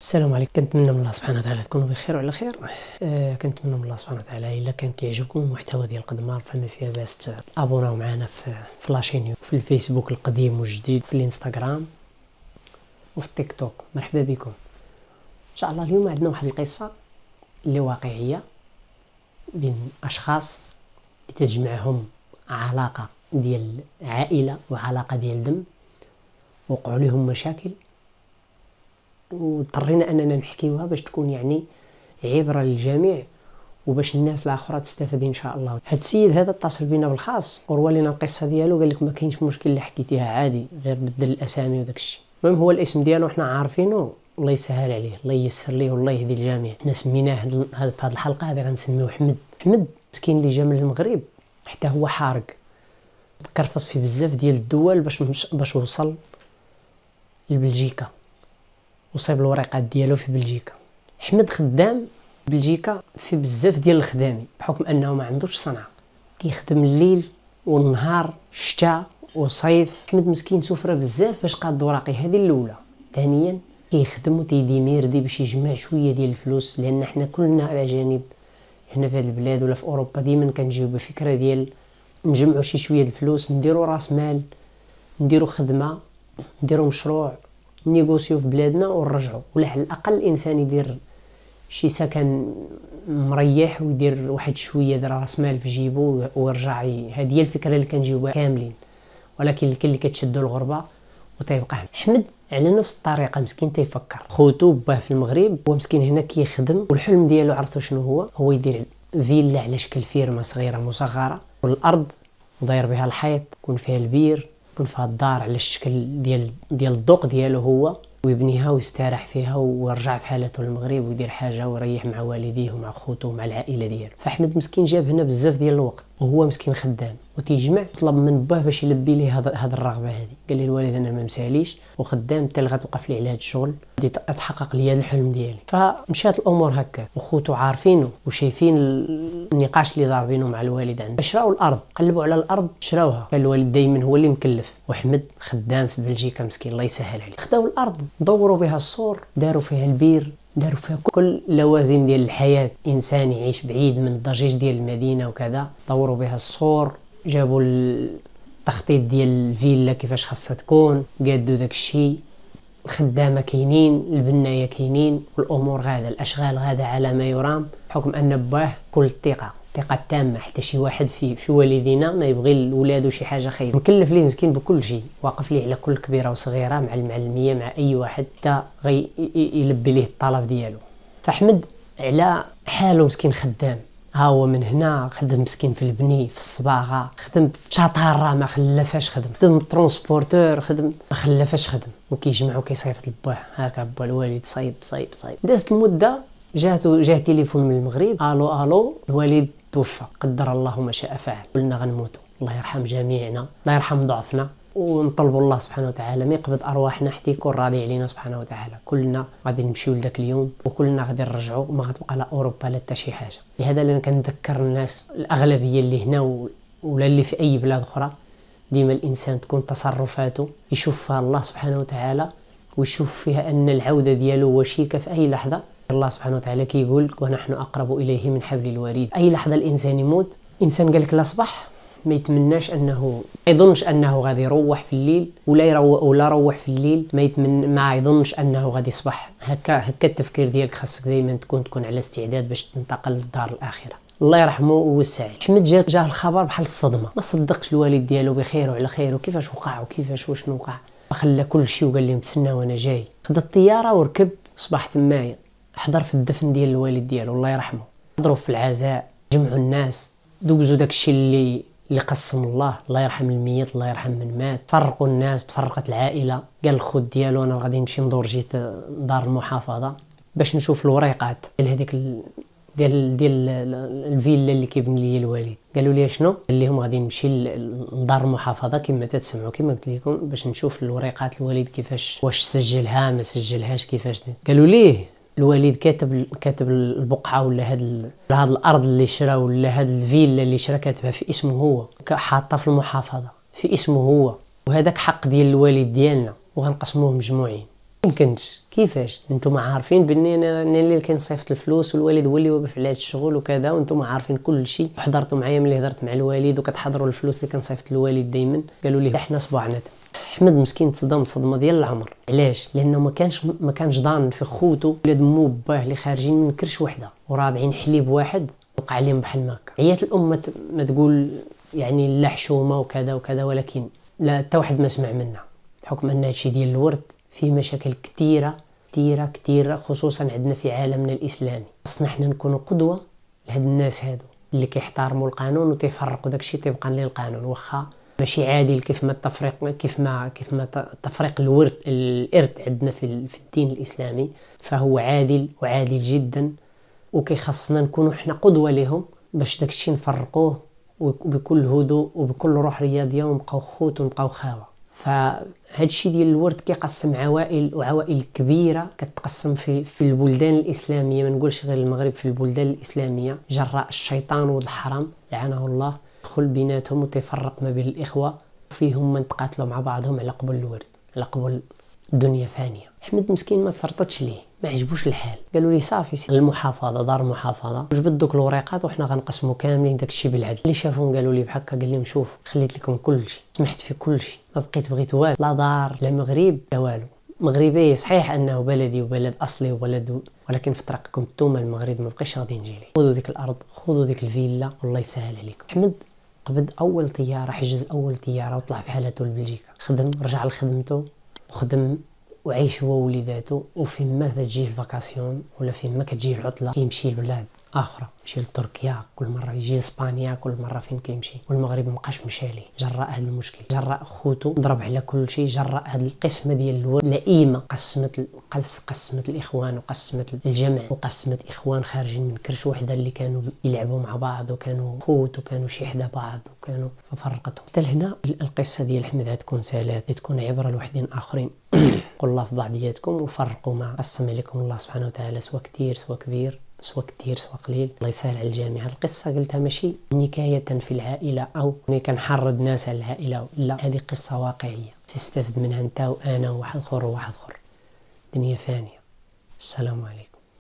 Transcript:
السلام عليكم. كنتمنى من الله سبحانه وتعالى تكونوا بخير وعلى خير. كنتمنى من الله سبحانه وتعالى الا كان كيعجبكم المحتوى ديال قدمار فما فيها باس تابوناو معنا في لاشين في الفيسبوك القديم والجديد، في الانستغرام وفي التيك توك. مرحبا بكم ان شاء الله. اليوم عندنا واحد القصه اللي واقعيه بين اشخاص تجمعهم علاقه ديال عائله وعلاقه ديال دم، وقعوا لهم مشاكل واضطرينا اننا نحكيوها باش تكون يعني عبره للجميع وباش الناس الاخرى تستافد ان شاء الله. هاد السيد هذا اتصل بينا بالخاص وروا لنا القصه ديالو، قال لك ما كاينش مشكل اللي حكيتيها عادي، غير بدل الاسامي وداك الشيء. المهم هو الاسم ديالو حنا عارفينه، الله يسهل عليه، الله ييسر ليه والله يهدي الجميع. حنا سميناه في هذه الحلقه هذه غنسميوه حمد مسكين اللي جا من المغرب حتى هو حارق، تكرفص في بزاف ديال الدول باش وصل لبلجيكا وصيب الورقات ديالو في بلجيكا. حمد خدام بلجيكا في بزاف ديال الخدامي بحكم انه ما عندوش صنعه، كيخدم الليل والنهار، شتاء وصيف. حمد مسكين سفره بزاف باش قاد وراقي، هذه الاولى. ثانيا كيخدم وتيدي ميردي باش يجمع شويه ديال الفلوس، لان حنا كلنا الاجانب هنا في هذه البلاد ولا في اوروبا ديما كنجيو بفكره ديال نجمعوا شي شويه الفلوس، نديروا راس مال، نديروا خدمه، نديروا مشروع، نيغوسيو في بلادنا ونرجعوا، ولا على الاقل الانسان يدير شي سكن مريح ويدير واحد شويه ديال راس مال في جيبو ويرجع. هذه هي الفكره اللي كنجيو بها كاملين، ولكن اللي كتشدوا الغربه وتيبقى. حمد على نفس الطريقه مسكين تيفكر. خوتو باه في المغرب، هو مسكين هنا كيخدم، والحلم ديالو عرفتوا شنو هو يدير فيلا على شكل فيرما صغيره مصغره، والارض وداير بها الحيط، يكون فيها البير، يكون فيها الدار على الشكل ديال الذوق ديالو هو، ويبنيها ويستراح فيها ويرجع في حالته للمغرب ويدير حاجه ويريح مع والديه ومع خوته ومع العائله ديالو. فاحمد مسكين جاب هنا بزاف ديال الوقت وهو مسكين خدام وتيجمع. طلب من باه باش يلبي ليه هذه الرغبه هذه. قال لي الوالد انا ما مساليش وخدام حتى غتوقف لي على هذا الشغل، بدي اتحقق لي هذا الحلم ديالي. فمشات الامور هكا، وخوتو عارفينه وشايفين النقاش اللي ضاربينه مع الوالد عنده. شراو الارض، قلبوا على الارض شراوها، كان الوالد دائما هو اللي مكلف، وحمد خدام في بلجيكا مسكين الله يسهل عليه. خداو الارض، دوروا بها السور، داروا فيها البير، داروا فيها كل لوازم ديال الحياه، انسان يعيش بعيد من الضجيج ديال المدينه وكذا. دوروا بها السور، جابوا التخطيط ديال الفيلا كيفاش خاصها تكون، قادوا داك الشيء. الخدامه كاينين، البنايه كاينين، والامور غاده، الاشغال غاده على ما يرام، بحكم ان باه كل الثقه تامه. حتى شي واحد في والدينا ما يبغي لولادو شي حاجه خايبه، مكلف ليه مسكين بكل شيء، واقف ليه على كل كبيره وصغيره، مع المعلميه، مع اي واحد حتى يلبي ليه الطلب ديالو. فاحمد على حاله مسكين خدام، ها هو من هنا خدم مسكين في البني، في الصباغه، خدم في شطاره ما خلفاش خدم ترونسبورتور، خدم ما خلفاش خدم، وكيجمع وكيصيفط لباه هكا. با الوالد صايب. دازت المده، جاه تليفون من المغرب، الو الوالد توفى، قدر الله ما شاء فعل، كلنا غنموتوا، الله يرحم جميعنا، الله يرحم ضعفنا، ونطلبوا الله سبحانه وتعالى ما يقبض ارواحنا حتى يكون راضي علينا سبحانه وتعالى. كلنا غادي نمشيو لذاك اليوم وكلنا غادي نرجعوا، ما غتبقى لا اوروبا لا حتى شي حاجه. لهذا انا كنذكر الناس الاغلبيه اللي هنا ولا اللي في اي بلاد اخرى، ديما الانسان تكون تصرفاته يشوف فيها الله سبحانه وتعالى، ويشوف فيها ان العوده ديالو وشيكه في اي لحظه. الله سبحانه وتعالى كيقول ونحن اقرب اليه من حبل الوريد. اي لحظه الانسان يموت، انسان قال لك لا صباح ما يتمناش انه، ما يظنش انه غادي يروح في الليل، ولا روح في الليل ما يظنش انه غادي يصبح. هكا التفكير ديالك خاصك دائما تكون على استعداد باش تنتقل للدار الاخره. الله يرحمه ويوسع. حمد جاه الخبر بحال الصدمه، ما صدقش الوالد ديالو بخير وعلى خير، وكيفاش وقع وكيفاش وشنو وقع. خلى كل شيء وقال لهم تسناو وانا جاي. خد الطياره وركب، صباح تمايا حضر في الدفن ديال الوالد ديالو الله يرحمه. حضروا في العزاء، جمعوا الناس، دوزوا داك الشيء اللي قسم الله يرحم الميت، الله يرحم من مات. فرقوا الناس، تفرقت العائله. قال الخوت ديالو انا غادي نمشي ندور جيت دار المحافظه باش نشوف الوريقات ديال هذيك ديال الفيلا اللي كيبني لي الوالد. قالوا لي شنو؟ قال لهم غادي نمشي لدار المحافظه كما تسمعوا كما قلت لكم باش نشوف الوريقات الوالد كيفاش، واش سجلها ما سجلهاش كيفاش. قالوا ليه الوالد كاتب البقعه ولا هاد الارض اللي شرا ولا هاد الفيلا اللي شرا كاتبها في اسمه هو، حاطه في المحافظه في اسمه هو، وهذاك حق ديال الوالد ديالنا وغنقسموه مجموعين. ممكنش. كيفاش نتوما عارفين باني انا اللي كنصيفط الفلوس والوالد هو اللي واقف على هذا الشغل وكذا، وانتم عارفين كل شيء. حضرتوا معايا ملي هضرت مع الوالد وكتحضروا الفلوس اللي كنصيفط للوالد دائما، قالوا لي احنا صباعنا. احمد مسكين تصدم صدمه ديال العمر. علاش؟ لانه ما كانش ضامن في خوتو ولاد مو وباه اللي خارجين من كرش وحده وراضعين حليب واحد وقع عليهم بحال هكا. عيات الام ما تقول يعني لا حشومه وكذا وكذا، ولكن لا حتى واحد ما سمع منها، بحكم ان هادشي ديال الورد فيه مشاكل كثيره كثيره كثيره، خصوصا عندنا في عالمنا الاسلامي. خصنا حنا نكونوا قدوه لهاد الناس هادو اللي كيحترموا القانون وتيفرقوا داكشي طبقا للقانون، واخا ماشي عادل كيف ما تفريق الارث عندنا في الدين الاسلامي، فهو عادل وعادل جدا، وكيخصنا نكونوا حنا قدوه لهم باش داكشي نفرقوه وبكل هدوء وبكل روح رياضيه ونبقاو خوت ونبقاو خاوه. فهاد الشيء ديال الورد كيقسم عوائل، وعوائل كبيره كتقسم في البلدان الاسلاميه، ما نقولش غير المغرب، في البلدان الاسلاميه جراء الشيطان والحرام لعنه الله دخل بيناتهم وتفرق ما بين الاخوه، فيهم من تقاتلوا مع بعضهم على قبل الورد، على قبل دنيا فانيه. احمد مسكين ما تفرطتش ليه، ما عجبوش الحال. قالوا لي صافي المحافظه دار المحافظه جبت دوك الوريقات وحنا غنقسموا كاملين داكشي بالعدل. اللي شافوهم قالوا لي بحكا، قال لهم شوف خليت لكم كلشي، سمحت في كلشي، ما بغيت والو، لا دار لا مغرب لا والو. مغربي صحيح انه بلدي وبلد اصلي وبلد، ولكن في طريقكم نتوما المغرب ما بقيش غادي نجي لي. خذوا ديك الارض، خذوا ديك الفيلا، والله يسهل عليكم. احمد قبض اول طياره، حجز اول طياره وطلع في حالته لبلجيكا، خدم رجع لخدمته وخدم وعيش هو ووليداتو، وفين ما تجيه الفاكاسيون ولا فين ما كتجيه العطله كيمشي لبلاد اخرى، يمشي لتركيا كل مره، يجي لاسبانيا كل مره، فين كيمشي. والمغرب مابقاش مشى ليه جراء هذا المشكل، جراء خوتو ضرب على كل شيء، جراء هذه القسمه ديال الورد. لئيمه قسمت الاخوان وقسمت الجمع وقسمت اخوان خارجين من كرش وحده اللي كانوا يلعبوا مع بعض وكانوا خوت وكانوا شي حدا بعض وكانوا، ففرقتهم. حتى لهنا القصه ديال احمد تكون سالات، تكون عبره لوحدين اخرين. قل الله في بعضياتكم وفرقوا ما قسم عليكم الله سبحانه وتعالى، سواء كثير سواء كبير، سواء كثير سواء قليل، الله يسهل على الجميع. هذه القصه قلتها ماشي نكايه في العائله او كنحرض ناس على العائله، لا، هذه قصه واقعيه تستفد منها انت وانا وواحد اخر وواحد اخر. دنيا فانيه. السلام عليكم.